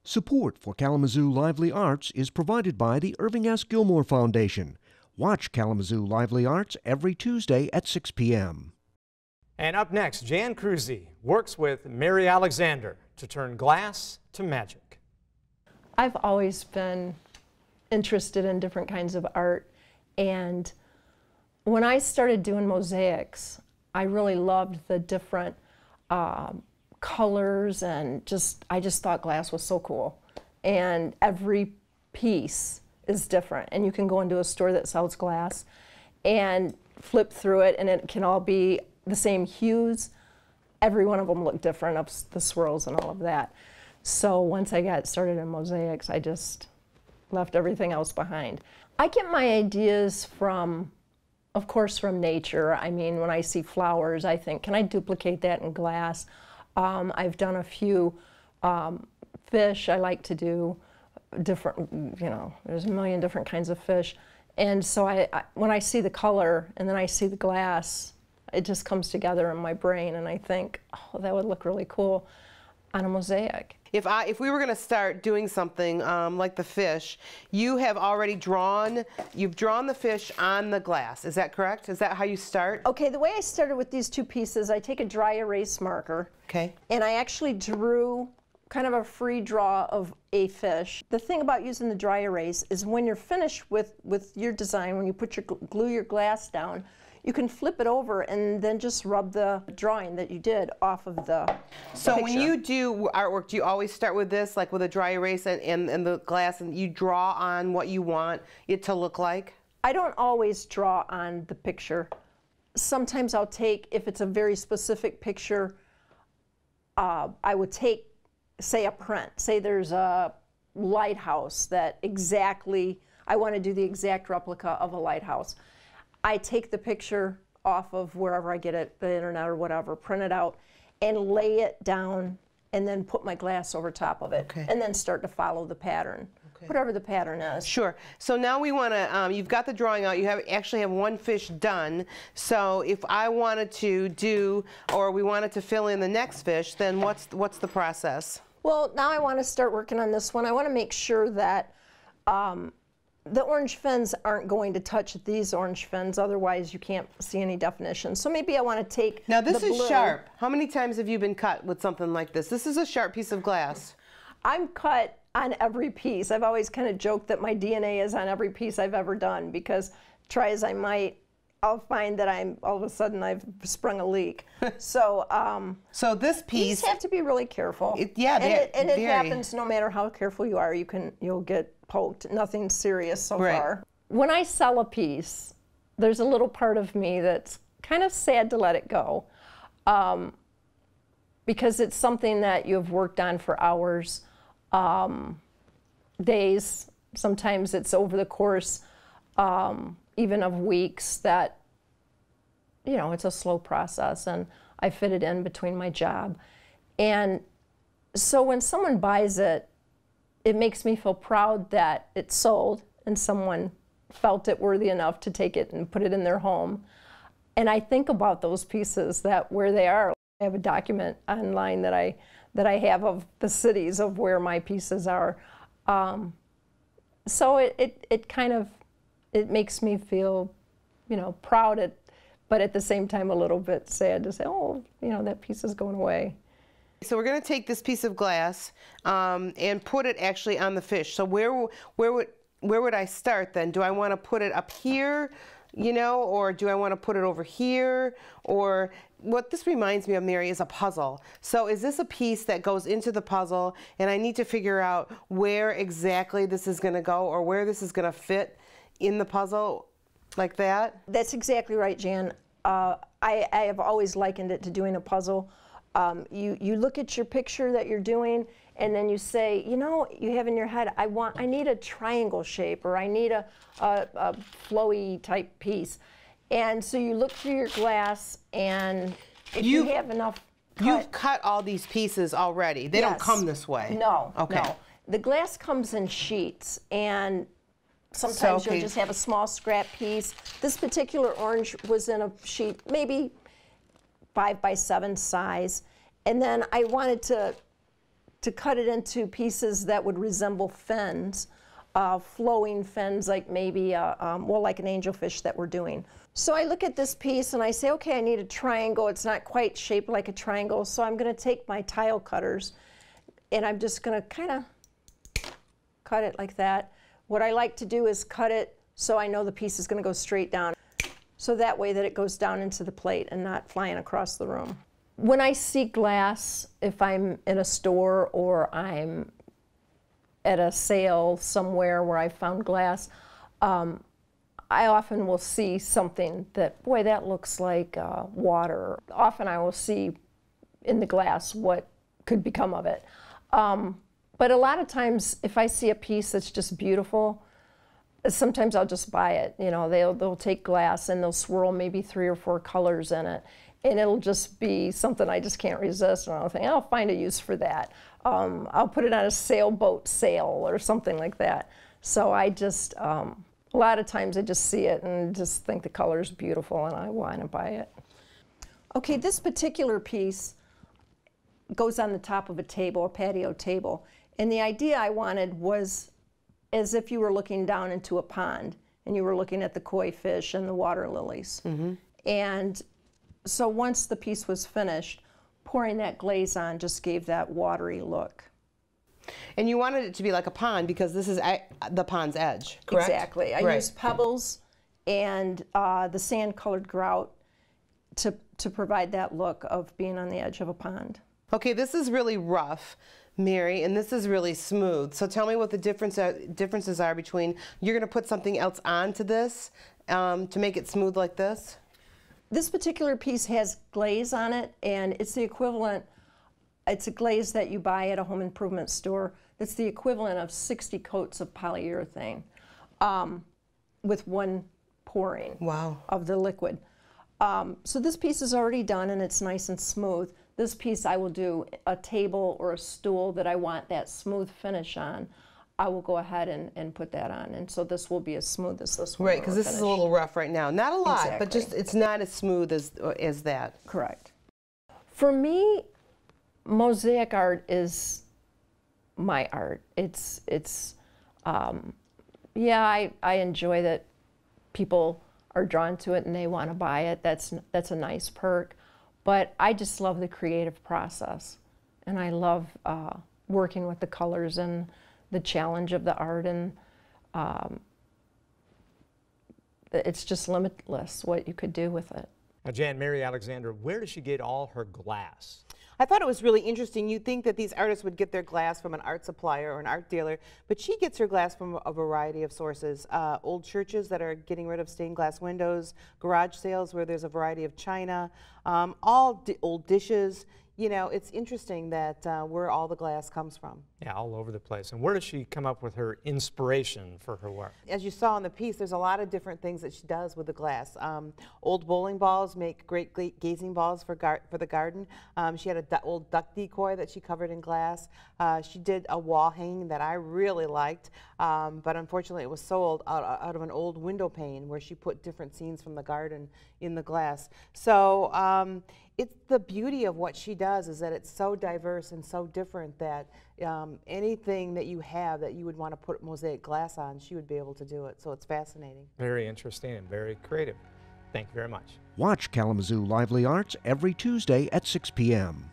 Support for Kalamazoo Lively Arts is provided by the Irving S. Gilmore Foundation. Watch Kalamazoo Lively Arts every Tuesday at 6 p.m. And up next, Jan Cruzy works with Mary Alexander to turn glass to magic. I've always been interested in different kinds of art, and when I started doing mosaics, I really loved the different colors, and I just thought glass was so cool. And every piece is different, and you can go into a store that sells glass and flip through it, and it can all be the same hues. Every one of them look different, up the swirls and all of that. So once I got started in mosaics, I just left everything else behind. I get my ideas from, of course, from nature. I mean, when I see flowers, I think, can I duplicate that in glass? I've done a few fish. I like to do different, there's a million different kinds of fish. And so when I see the color and then I see the glass, it just comes together in my brain, and I think, oh, that would look really cool on a mosaic. If we were going to start doing something like the fish, you have already you've drawn the fish on the glass. Is that correct? Is that how you start? Okay, the way I started with these two pieces, I take a dry erase marker. Okay. And I actually drew kind of a free draw of a fish. The thing about using the dry erase is when you're finished with your design, when you glue your glass down, you can flip it over and then just rub the drawing that you did off of the picture. When you do artwork, do you always start with this, like with a dry erase and the glass, and you draw on what you want it to look like? I don't always draw on the picture. Sometimes I'll take, if it's a very specific picture, I would take, say, a print. Say there's a lighthouse that I want to do the exact replica of a lighthouse. I take the picture off of wherever I get it, the internet or whatever, print it out, and lay it down, and then put my glass over top of it, okay, and then start to follow the pattern, okay, whatever the pattern is. Sure. So now we want to, you've got the drawing out, you actually have one fish done, so if I wanted to do, or we wanted to fill in the next fish, then what's the process? Well, now I want to start working on this one. I want to make sure that the orange fins aren't going to touch these orange fins, otherwise you can't see any definition. So maybe I want to take Now this is sharp. How many times have you been cut with something like this? This is a sharp piece of glass. I'm cut on every piece. I've always kind of joked that my DNA is on every piece I've ever done, because try as I might, I'll find that all of a sudden I've sprung a leak. So so this piece, these have to be really careful. It happens no matter how careful you are. You'll get poked. Nothing serious so far. When I sell a piece, there's a little part of me that's kind of sad to let it go, because it's something that you've worked on for hours, days. Sometimes it's over the course even of weeks that, it's a slow process, and I fit it in between my job. And so when someone buys it, it makes me feel proud that it's sold and someone felt it worthy enough to take it and put it in their home. And I think about those pieces, where they are. I have a document online that I have of the cities of where my pieces are. So it makes me feel, proud, but at the same time a little bit sad to say, oh, that piece is going away. So we're going to take this piece of glass and put it actually on the fish. So where would I start then? Do I want to put it up here, or do I want to put it over here? Or what this reminds me of, Mary, is a puzzle. So is this a piece that goes into the puzzle, and I need to figure out where exactly this is going to go, or where this is going to fit in the puzzle, like that? That's exactly right, Jan. I have always likened it to doing a puzzle. You look at your picture that you're doing, and then you say, you have in your head, I need a triangle shape, or I need a flowy type piece. And so you look through your glass, and if you have enough You've cut all these pieces already. They don't come this way. No, okay. No. The glass comes in sheets, and sometimes you'll just have a small scrap piece. This particular orange was in a sheet, maybe 5 by 7 size. And then I wanted to to cut it into pieces that would resemble fins, flowing fins, like maybe, well, like an angelfish that we're doing. So I look at this piece and I say, okay, I need a triangle. It's not quite shaped like a triangle, so I'm going to take my tile cutters and I'm just going to kind of cut it like that. What I like to do is cut it so I know the piece is going to go straight down, so that way that it goes down into the plate and not flying across the room. When I see glass, if I'm in a store or I'm at a sale somewhere where I found glass, I often will see something that, boy, that looks like water. Often I will see in the glass what could become of it. But a lot of times, if I see a piece that's just beautiful, sometimes I'll just buy it. You know, they'll take glass and they'll swirl maybe 3 or 4 colors in it, and it'll just be something I just can't resist. And I'll think, I'll find a use for that. I'll put it on a sailboat sail or something like that. So I just, a lot of times I just see it and just think the color's beautiful and I want to buy it. Okay, this particular piece goes on the top of a table, a patio table. And the idea I wanted was as if you were looking down into a pond and you were looking at the koi fish and the water lilies. Mm-hmm. And so once the piece was finished, pouring that glaze on just gave that watery look. And you wanted it to be like a pond because this is the pond's edge, correct? Exactly. I used pebbles and the sand-colored grout to provide that look of being on the edge of a pond. Okay, this is really rough, Mary, and this is really smooth. So tell me what the differences are between, you're going to put something else onto this to make it smooth like this? This particular piece has glaze on it, and it's the equivalent, it's a glaze that you buy at a home improvement store. It's the equivalent of 60 coats of polyurethane with one pouring of the liquid. So this piece is already done and it's nice and smooth. This piece I will do a table or a stool that I want that smooth finish on. I will go ahead and put that on, and so this will be as smooth as this one. Right, because this is a little rough right now. Not a lot, but Exactly. just it's not as smooth as that. Correct. For me, mosaic art is my art. Yeah, I enjoy that people are drawn to it and they want to buy it. That's a nice perk. But I just love the creative process, and I love working with the colors and the challenge of the art, and it's just limitless what you could do with it. Now, Jan, Mary Alexander, where does she get all her glass? I thought it was really interesting. You'd think that these artists would get their glass from an art supplier or an art dealer, but she gets her glass from a variety of sources. Old churches that are getting rid of stained glass windows, garage sales where there's a variety of china, old dishes. You know, it's interesting that where all the glass comes from. Yeah, all over the place. And where does she come up with her inspiration for her work? As you saw in the piece, there's a lot of different things that she does with the glass. Old bowling balls make great gazing balls for the garden. She had an old duck decoy that she covered in glass. She did a wall hanging that I really liked, but unfortunately it was sold out of an old window pane where she put different scenes from the garden in the glass. So it's the beauty of what she does is that it's so diverse and so different that anything that you have that you would want to put mosaic glass on, she would be able to do it. So it's fascinating. Very interesting and very creative. Thank you very much. Watch Kalamazoo Lively Arts every Tuesday at 6 p.m.